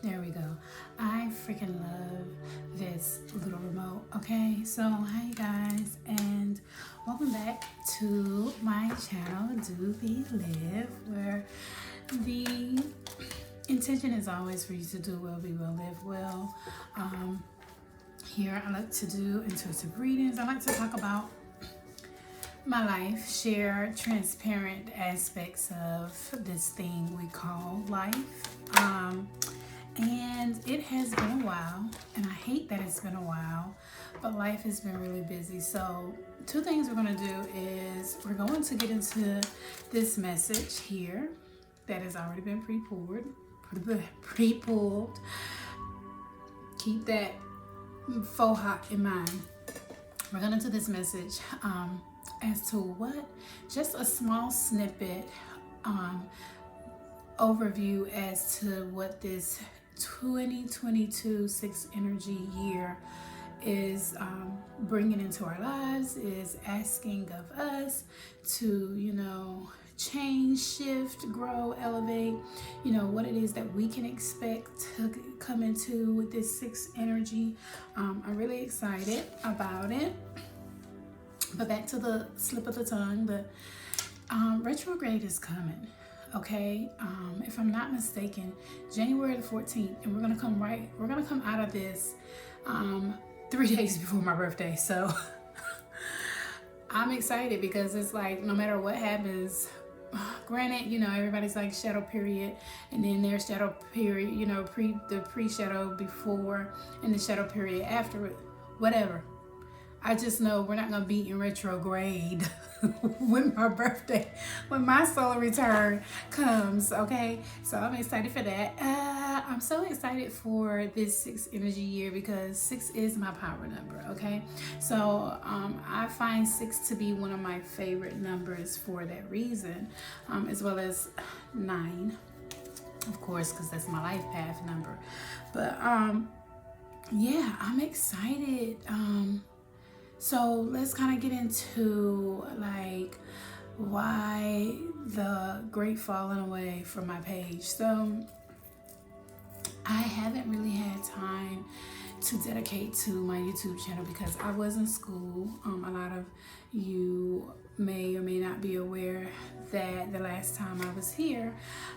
There we go. I freaking love this little remote. Okay, so hi guys, and welcome back to my channel, DoBeLive, where the intention is always for you to do well, be well, live well. Here I like to do intuitive readings. I like to talk about my life, share transparent aspects of this thing we call life. And it has been a while, and I hate that it's been a while, but life has been really busy. So two things we're going to do is we're going to get into this message here that has already been pre-pulled. Keep that faux hot in mind. We're going to do this message as to what, just a small snippet overview as to what this 2022 6 energy year is bringing into our lives, is asking of us to, change, shift, grow, elevate, what it is that we can expect to come into with this 6 energy. I'm really excited about it. But back to the slip of the tongue, the retrograde is coming. Okay, if I'm not mistaken, January the 14th, and we're gonna come out of this 3 days before my birthday. So I'm excited because it's like no matter what happens, granted, everybody's like shadow period, and then there's shadow period, the pre-shadow before, and the shadow period after it, whatever. I just know we're not going to be in retrograde when my solar return comes, okay? So I'm excited for that. I'm so excited for this 6 energy year because 6 is my power number, okay? So I find 6 to be one of my favorite numbers for that reason, as well as 9, of course, because that's my life path number. But yeah, I'm excited. So let's kind of get into like why the great falling away from my page. So I haven't really had time to dedicate to my YouTube channel because I was in school. A lot of you may or may not be aware that the last time I was here,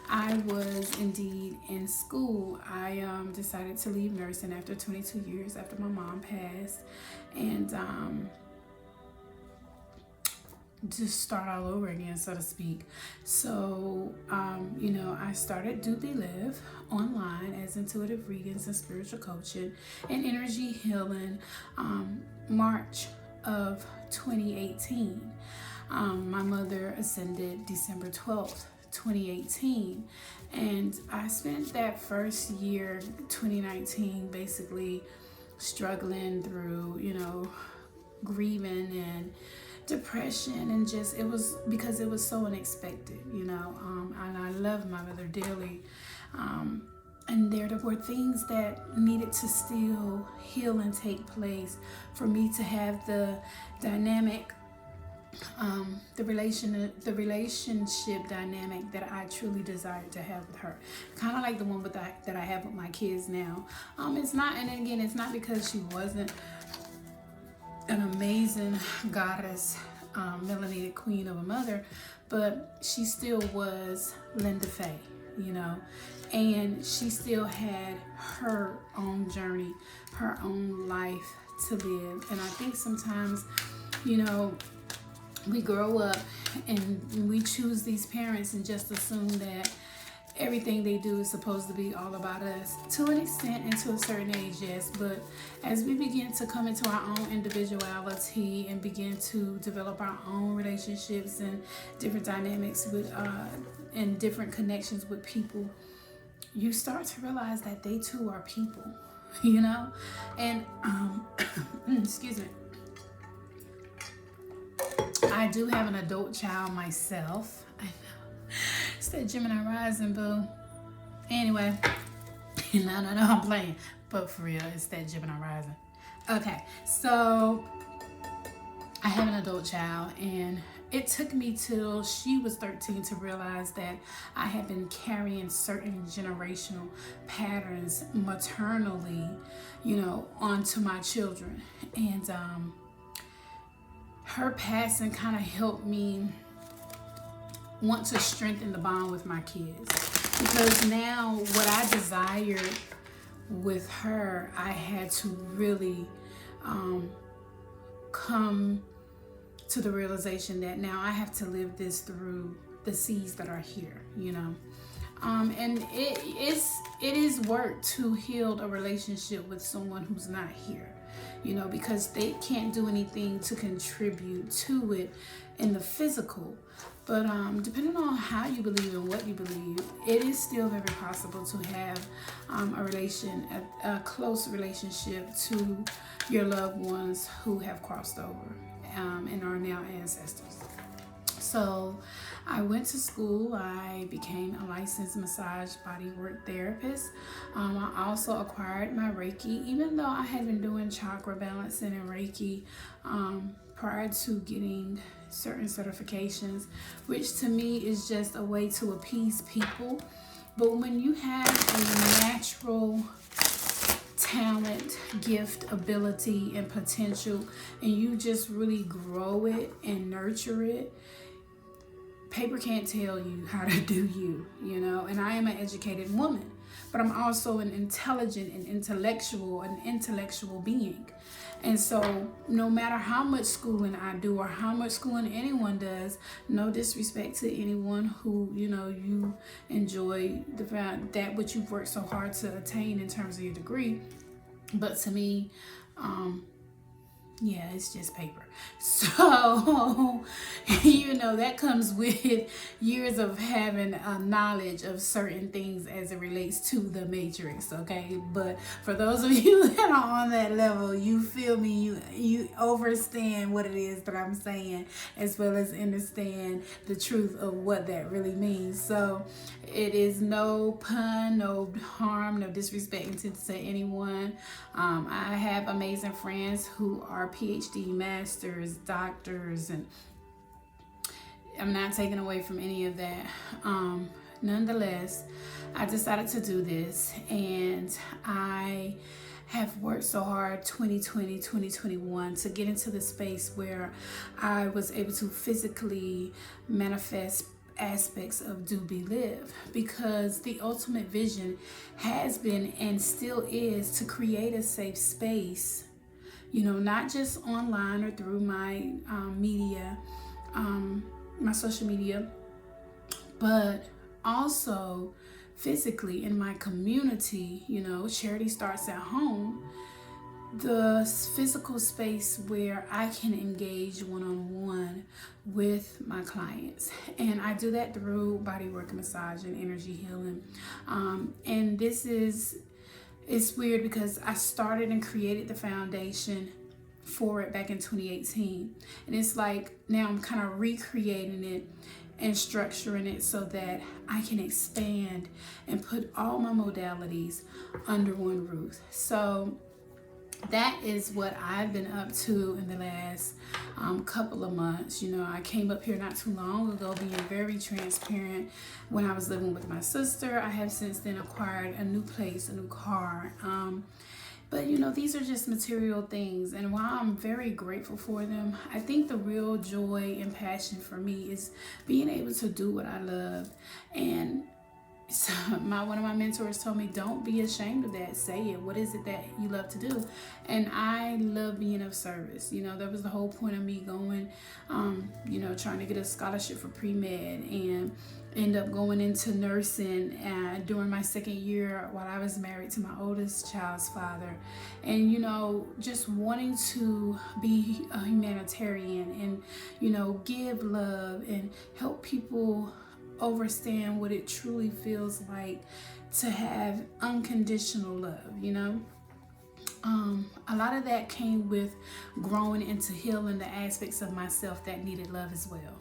I was indeed in school. I decided to leave nursing after 22 years after my mom passed, and just start all over again, so to speak. So, I started DoBeLive online as intuitive readings and spiritual coaching and energy healing March of 2018. My mother ascended December 12th, 2018. And I spent that first year, 2019, basically struggling through, grieving and depression, and just, it was because it was so unexpected, and I love my mother dearly. And there were things that needed to still heal and take place for me to have the dynamic, the relationship dynamic that I truly desired to have with her. Kind of like the one that I have with my kids now. It's not, and again, it's not because she wasn't an amazing goddess, melanated queen of a mother, but she still was Linda Faye, and she still had her own journey, her own life to live. And I think sometimes, we grow up and we choose these parents and just assume that everything they do is supposed to be all about us. To an extent and to a certain age, yes, but as we begin to come into our own individuality and begin to develop our own relationships and different dynamics with and different connections with people, you start to realize that they too are people, and excuse me, I do have an adult child myself. I know. It's that Gemini rising, boo. Anyway, no, I'm playing. But for real, it's that Gemini rising. Okay, so I have an adult child, and it took me till she was 13 to realize that I had been carrying certain generational patterns maternally, onto my children. And her passing kind of helped me want to strengthen the bond with my kids, because now what I desired with her, I had to really come to the realization that now I have to live this through the seeds that are here, and it is work to heal a relationship with someone who's not here, because they can't do anything to contribute to it in the physical. But depending on how you believe and what you believe, it is still very possible to have a close relationship to your loved ones who have crossed over and are now ancestors. So I went to school. I became a licensed massage bodywork therapist. I also acquired my Reiki, even though I had been doing chakra balancing and Reiki prior to getting certain certifications, which to me is just a way to appease people. But when you have a natural talent, gift, ability, and potential, and you just really grow it and nurture it, paper can't tell you how to do you, and I am an educated woman, but I'm also an intelligent and intellectual being. And so no matter how much schooling I do or how much schooling anyone does, no disrespect to anyone who, you enjoy that which you've worked so hard to attain in terms of your degree. But to me, it's just paper. So, that comes with years of having a knowledge of certain things as it relates to the matrix, okay? But for those of you that are on that level, you feel me, you understand what it is that I'm saying, as well as understand the truth of what that really means. So it is no pun, no harm, no disrespect to anyone. I have amazing friends who are PhD masters, doctors, and I'm not taking away from any of that. Nonetheless, I decided to do this, and I have worked so hard 2020, 2021 to get into the space where I was able to physically manifest aspects of DoBeLive, because the ultimate vision has been and still is to create a safe space, not just online or through my media, my social media, but also physically in my community. Charity starts at home. The physical space where I can engage one-on-one with my clients. And I do that through bodywork, massage, and energy healing. And it's weird because I started and created the foundation for it back in 2018. And it's like now I'm kind of recreating it and structuring it so that I can expand and put all my modalities under one roof. So that is what I've been up to in the last couple of months. I came up here not too long ago, being very transparent. When I was living with my sister, I have since then acquired a new place, a new car. But these are just material things, and while I'm very grateful for them, I think the real joy and passion for me is being able to do what I love. And so one of my mentors told me, don't be ashamed of that. Say it. What is it that you love to do? And I love being of service. That was the whole point of me going, trying to get a scholarship for pre-med and end up going into nursing during my second year while I was married to my oldest child's father. And, just wanting to be a humanitarian and, give love and help people understand what it truly feels like to have unconditional love. A lot of that came with growing into healing the aspects of myself that needed love as well.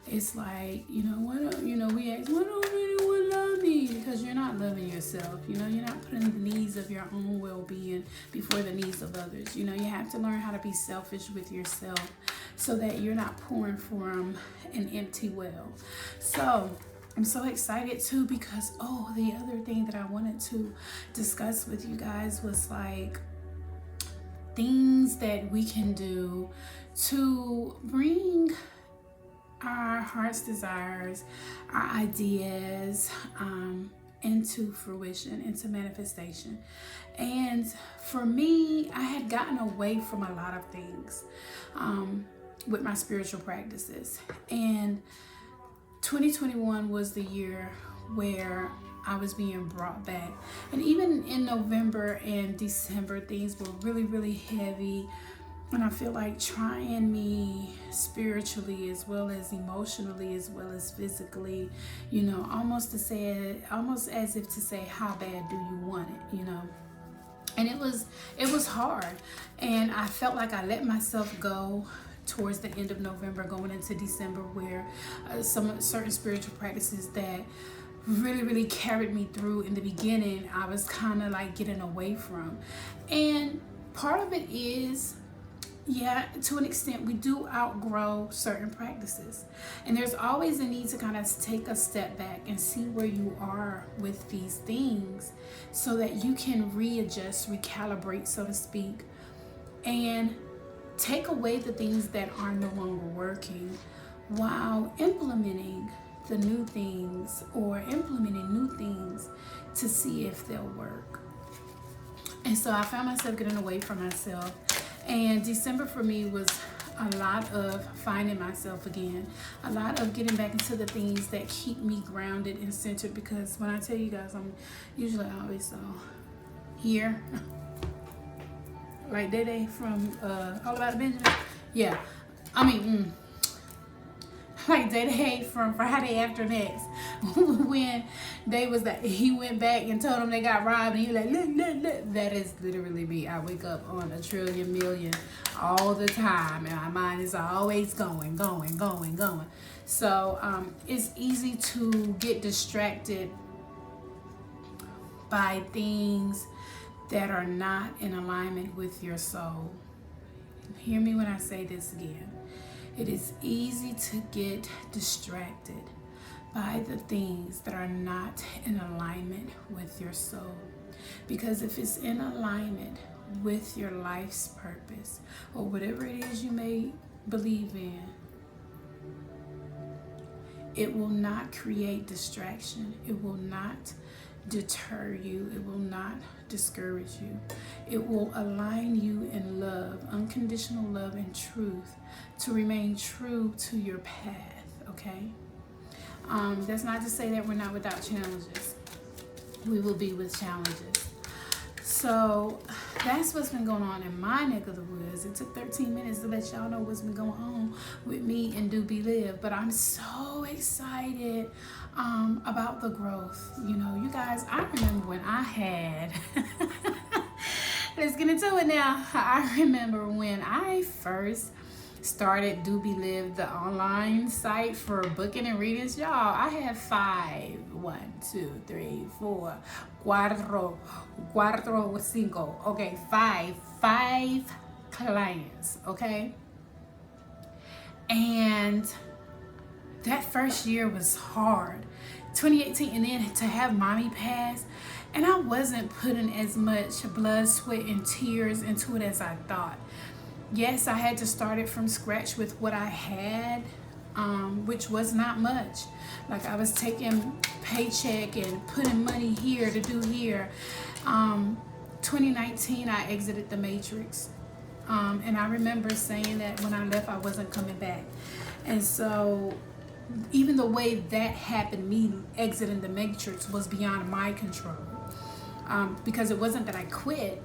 It's like, we ask, what don't anyone love love me, because you're not loving yourself. You know, you're not putting the needs of your own well-being before the needs of others. You know, you have to learn how to be selfish with yourself so that you're not pouring from an empty well. So I'm so excited too, because the other thing that I wanted to discuss with you guys was like things that we can do to bring our heart's desires, our ideas into fruition, into manifestation. And for me, I had gotten away from a lot of things with my spiritual practices. And 2021 was the year where I was being brought back. And even in November and December, things were really, really heavy. And I feel like trying me spiritually as well as emotionally as well as physically, you know, almost as if to say, how bad do you want it, you know? And it was hard. And I felt like I let myself go towards the end of November, going into December, where some certain spiritual practices that really, really carried me through in the beginning, I was kind of like getting away from. And part of it is, yeah, to an extent, we do outgrow certain practices. And there's always a need to kind of take a step back and see where you are with these things so that you can readjust, recalibrate, so to speak, and take away the things that are no longer working while implementing the new things, or implementing new things to see if they'll work. And so I found myself getting away from myself. And December for me was a lot of finding myself again, a lot of getting back into the things that keep me grounded and centered. Because when I tell you guys, I'm usually always here, like Day from All About Benjamin. Yeah, I mean, like Day from Friday After Next, when they was that he went back and told them they got robbed, and he like, look. That is literally me. I wake up on a trillion million all the time, and my mind is always going. So it's easy to get distracted by things that are not in alignment with your soul. Hear me when I say this again. It is easy to get distracted by the things that are not in alignment with your soul. Because if it's in alignment with your life's purpose, or whatever it is you may believe in, it will not create distraction. It will not deter you. It will not discourage you. It will align you in love, unconditional love and truth, to remain true to your path, okay? That's not to say that we're not without challenges. We will be with challenges. So that's what's been going on in my neck of the woods. It took 13 minutes to let y'all know what's been going on with me and DoBeLive, but I'm so excited about the growth. You know, you guys, I remember when I had let's get into it now. I remember when I first started DoBeLive, the online site for booking and readings. Y'all, I had five clients, okay? And that first year was hard, 2018, and then to have mommy pass, and I wasn't putting as much blood, sweat, and tears into it as I thought. Yes, I had to start it from scratch with what I had, which was not much. Like, I was taking paycheck and putting money here to do here. 2019, I exited the matrix. And I remember saying that when I left, I wasn't coming back. And so even the way that happened, me exiting the matrix, was beyond my control. Because it wasn't that I quit.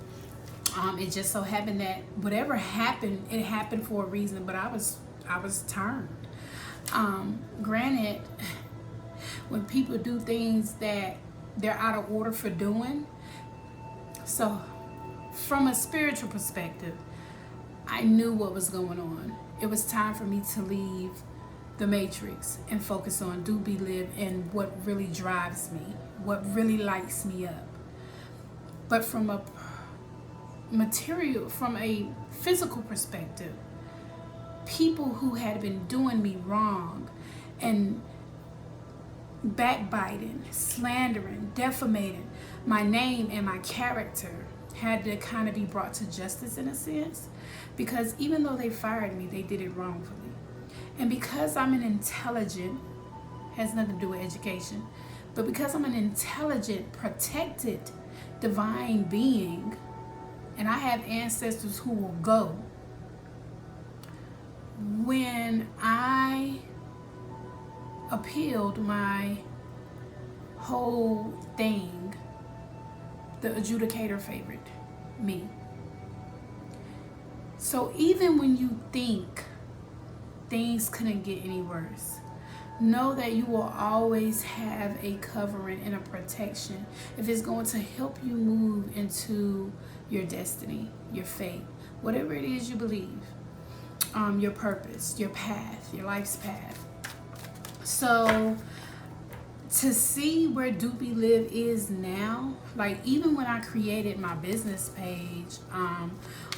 It just so happened that whatever happened, it happened for a reason, but I was turned. Granted, when people do things that they're out of order for doing, so from a spiritual perspective, I knew what was going on. It was time for me to leave the matrix and focus on DoBeLive and what really drives me, what really lights me up. But from a physical perspective, people who had been doing me wrong and backbiting, slandering, defamating my name and my character had to kind of be brought to justice in a sense, because even though they fired me, they did it wrongfully. And because I'm an intelligent, has nothing to do with education, but because I'm an intelligent, protected, divine being, and I have ancestors who will go, when I appealed my whole thing, the adjudicator favored me. So even when you think things couldn't get any worse, know that you will always have a covering and a protection if it's going to help you move into your destiny, your fate, whatever it is you believe, your purpose, your path, your life's path. So to see where DoBeLive is now, like even when I created my business page on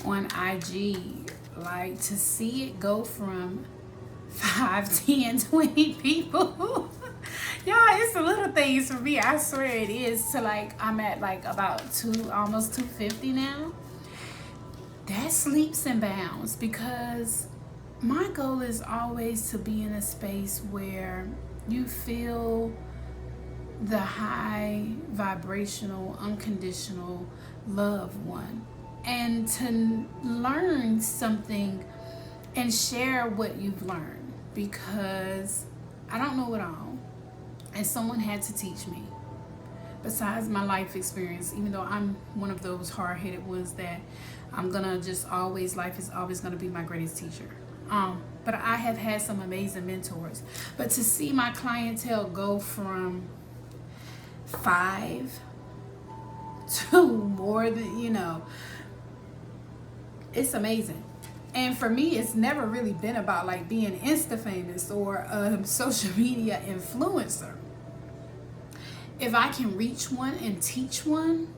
IG, like to see it go from 5, 10, 20 people. Y'all, it's the little things for me. I swear it is. To like, I'm at like about almost 250 now. That's leaps and bounds, because my goal is always to be in a space where you feel the high vibrational, unconditional love one, and to learn something and share what you've learned, because I don't know it all, and someone had to teach me. Besides my life experience, even though I'm one of those hard-headed ones that I'm gonna just always, life is always gonna be my greatest teacher. But I have had some amazing mentors. But to see my clientele go from 5 to more than, it's amazing. And for me, it's never really been about like being Insta famous or a social media influencer. If I can reach one and teach one,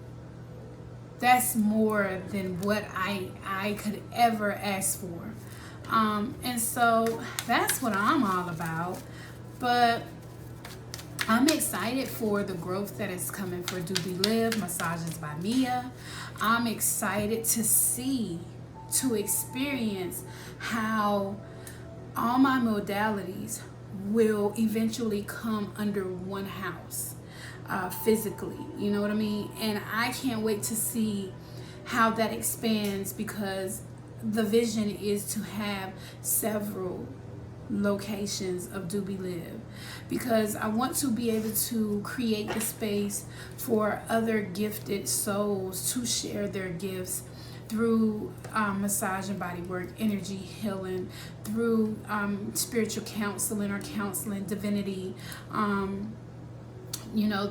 that's more than what I could ever ask for. And so that's what I'm all about. But I'm excited for the growth that is coming for DoBeLive, Massages by Mia. I'm excited to experience how all my modalities will eventually come under one house, physically, you know what I mean? And I can't wait to see how that expands, because the vision is to have several locations of DoBeLive, because I want to be able to create the space for other gifted souls to share their gifts through massage and body work, energy healing, through spiritual counseling or counseling, divinity,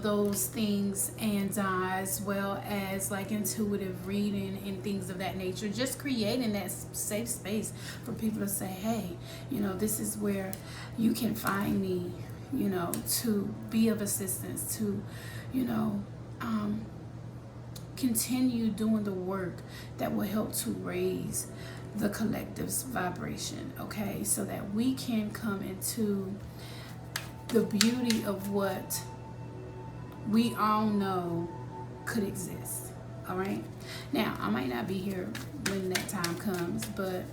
those things, and as well as like intuitive reading and things of that nature. Just creating that safe space for people to say, hey, this is where you can find me, to be of assistance, to, continue doing the work that will help to raise the collective's vibration, okay? So that we can come into the beauty of what we all know could exist, all right? Now, I might not be here when that time comes, but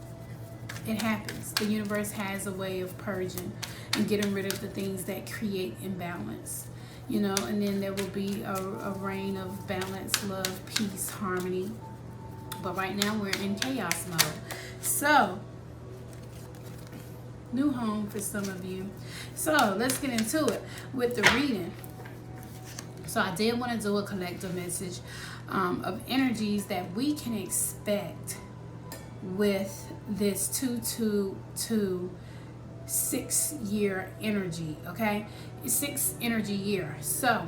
it happens. The universe has a way of purging and getting rid of the things that create imbalance, and then there will be a reign of balance, love, peace, harmony. But right now we're in chaos mode. So, new home for some of you. So let's get into it with the reading. So I did want to do a collective message of energies that we can expect with this 222 6-year energy, okay? 6 energy year. So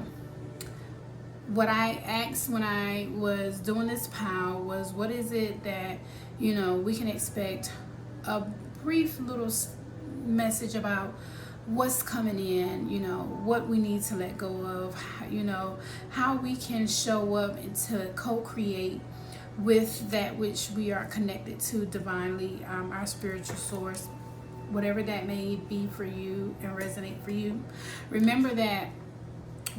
what I asked when I was doing this pile was, what is it that we can expect? A brief little message about what's coming in, you know, what we need to let go of, you know, how we can show up and to co-create with that which we are connected to divinely, our spiritual source, whatever that may be for you and resonate for you. Remember that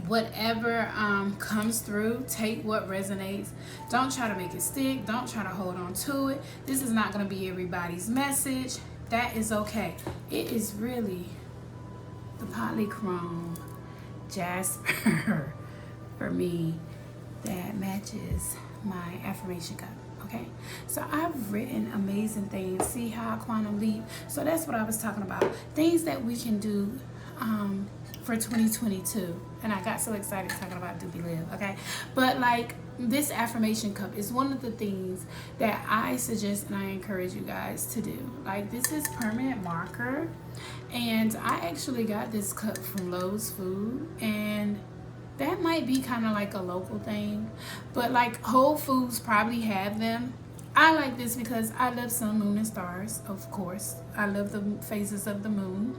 whatever comes through, take what resonates. Don't try to make it stick. Don't try to hold on to it. This is not going to be everybody's message. That is okay. It is really the polychrome jasper for me that matches my affirmation cup. Okay, so I've written amazing things. See how I quantum leap? So that's what I was talking about. Things that we can do for 2022. And I got so excited talking about DoBeLive. Okay, but like this affirmation cup is one of the things that I suggest and I encourage you guys to do. Like, this is permanent marker, and I actually got this cup from Lowe's Food, and that might be kind of like a local thing, but like Whole Foods probably have them. I like this because I love sun, moon, and stars, of course. I love the phases of the moon.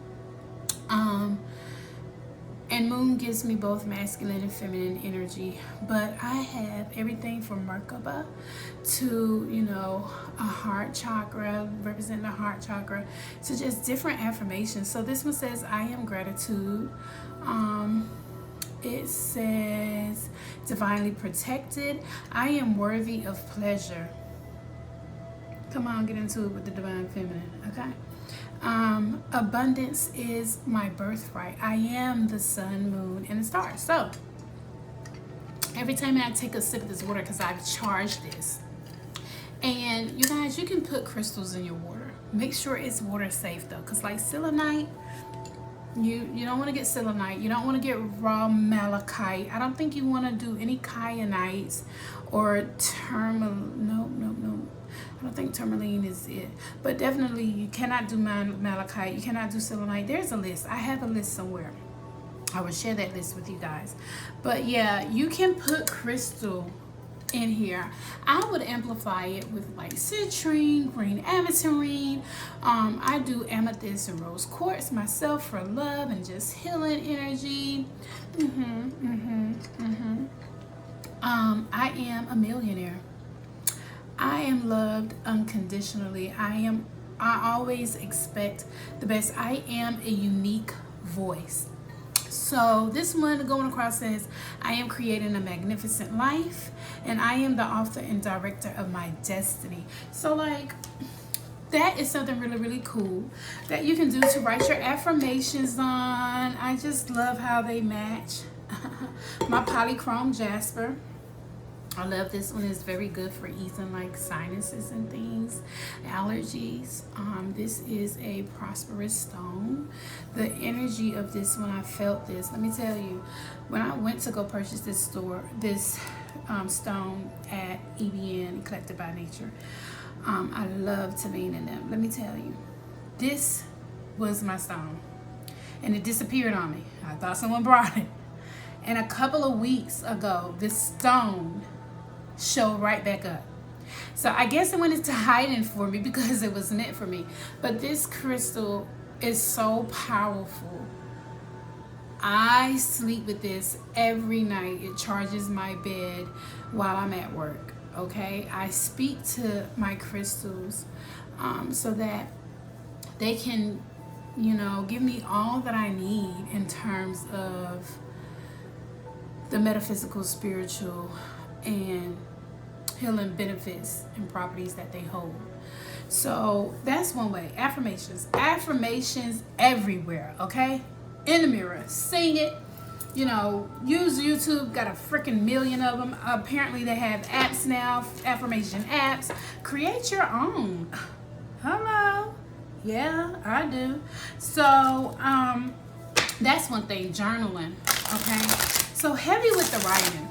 And moon gives me both masculine and feminine energy, but I have everything from Merkaba to, you know, a heart chakra, representing the heart chakra, to just different affirmations. So this one says, I am gratitude. It says, divinely protected. I am worthy of pleasure. Come on, get into it with the divine feminine, okay? Abundance is my birthright. I am the sun, moon, and the stars. So every time I take a sip of this water, because I've charged this, and you guys, you can put crystals in your water. Make sure it's water safe though, because like selenite, you don't want to get selenite. You don't want to get raw malachite. I don't think you want to do any kyanites or no. I don't think tourmaline is it, but definitely you cannot do malachite. You cannot do selenite. There's a list. I have a list somewhere. I will share that list with you guys. But yeah, you can put crystal in here. I would amplify it with like citrine, green aventurine. I do amethyst and rose quartz myself for love and just healing energy. I am a millionaire. I am loved unconditionally. I always expect the best. I am a unique voice. So this one going across says, I am creating a magnificent life, and I am the author and director of my destiny. So like, that is something really, really cool that you can do to write your affirmations on. I just love how they match. My polychrome jasper. I love this one. It's very good for easing like sinuses and things, allergies. This is a prosperous stone. The energy of this one, I felt this. Let me tell you, when I went to go purchase this stone at EBN, Collected by Nature, I love to lean in them. Let me tell you, this was my stone, and it disappeared on me. I thought someone brought it. And a couple of weeks ago, this stone showed right back up. So I guess it went into hiding for me because it was meant for me. But this crystal is so powerful. I sleep with this every night. It charges my bed while I'm at work. Okay, I speak to my crystals so that they can, you know, give me all that I need in terms of the metaphysical, spiritual, and healing benefits and properties that they hold. So that's one way. Affirmations everywhere. Okay, in the mirror, sing it. You know, use YouTube. Got a freaking million of them. Apparently they have apps now, affirmation apps. Create your own. Hello. Yeah, I do. So that's one thing. Journaling. Okay, so heavy with the writing.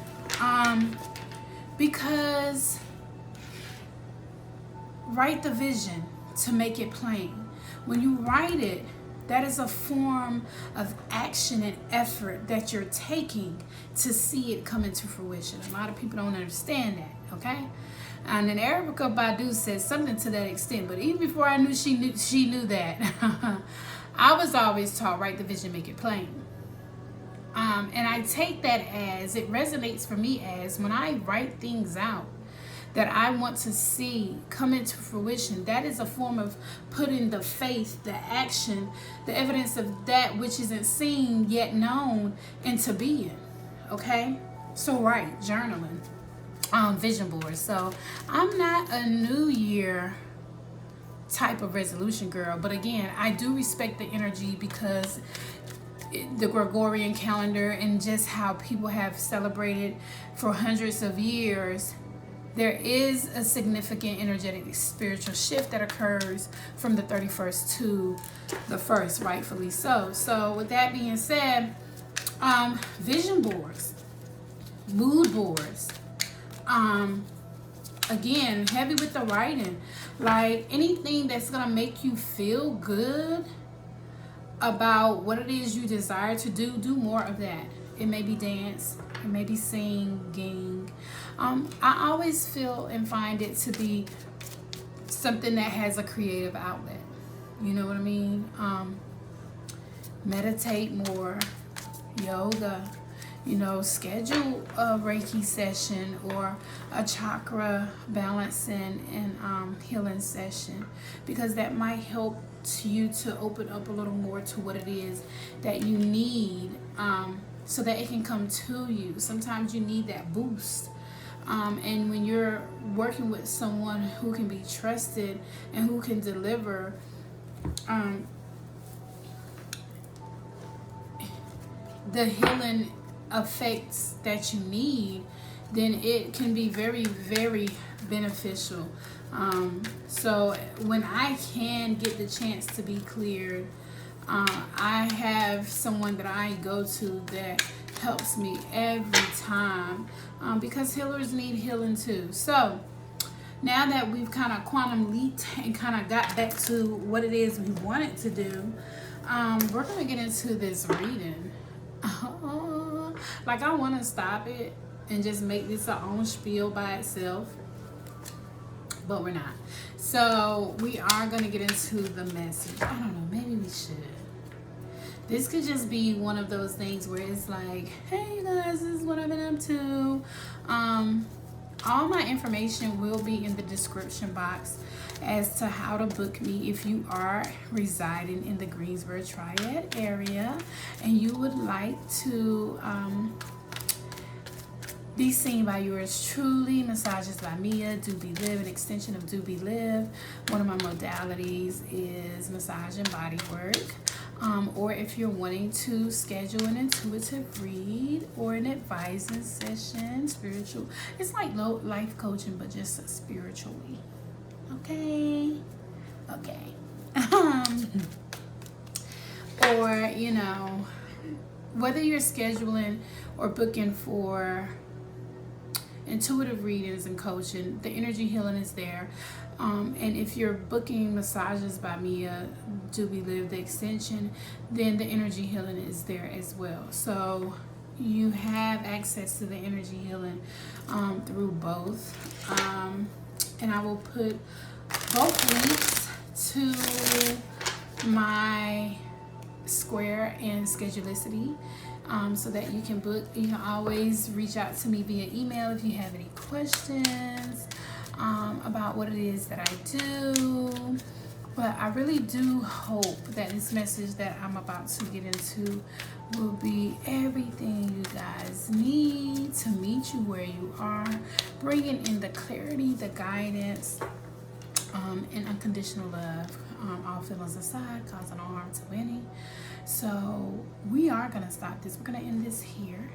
Because write the vision to make it plain. When you write it, that is a form of action and effort that you're taking to see it come into fruition. A lot of people don't understand that, okay? And then Erica Badu says something to that extent, but even before I knew she knew that, I was always taught, write the vision, make it plain. And I take that as, it resonates for me as, when I write things out that I want to see come into fruition, that is a form of putting the faith, the action, the evidence of that which isn't seen yet known into being. Okay? So right, journaling, vision boards. So I'm not a New Year type of resolution girl, but again, I do respect the energy, because the Gregorian calendar and just how people have celebrated for hundreds of years, there is a significant energetic spiritual shift that occurs from the 31st to the 1st, rightfully so. So with that being said, vision boards, mood boards, again, heavy with the writing, like anything that's gonna make you feel good about what it is you desire to do more of that. It may be dance, it may be singing. I always feel and find it to be something that has a creative outlet. You know what I mean? Meditate more, yoga, schedule a Reiki session or a chakra balancing and healing session, because that might help you to open up a little more to what it is that you need, so that it can come to you. Sometimes you need that boost. And when you're working with someone who can be trusted and who can deliver the healing effects that you need, then it can be very, very beneficial. So when I can get the chance to be cleared, I have someone that I go to that helps me every time, because healers need healing too. So now that we've kind of quantum leaped and kind of got back to what it is we wanted to do, we're going to get into this reading. Like, I want to stop it and just make this our own spiel by itself, but we're not. So we are going to get into the message. I don't know, maybe we should. This could just be one of those things where it's like, hey you guys, this is what I've been up to. All my information will be in the description box as to how to book me if you are residing in the Greensboro Triad area and you would like to be seen by yours truly. Massages by Mia, DoBeLive, an extension of DoBeLive. One of my modalities is massage and body work. Or if you're wanting to schedule an intuitive read or an advising session, spiritual. It's like life coaching, but just spiritually. Okay. Or, whether you're scheduling or booking for intuitive readings and coaching, the energy healing is there. And if you're booking massages by Mia, DoBeLive, the extension, then the energy healing is there as well. So you have access to the energy healing through both. And I will put both links to my Square and Schedulicity, so that you can book. You can always reach out to me via email if you have any questions about what it is that I do. But I really do hope that this message that I'm about to get into will be everything you guys need to meet you where you are, bringing in the clarity, the guidance, and unconditional love, all feelings aside, causing no harm to any. So we are going to stop this. We're going to end this here.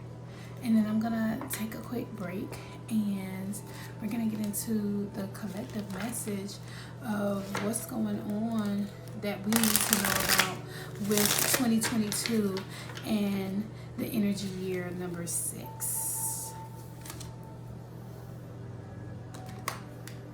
And then I'm going to take a quick break. And we're going to get into the collective message of what's going on that we need to know about with 2022 and the energy year number 6.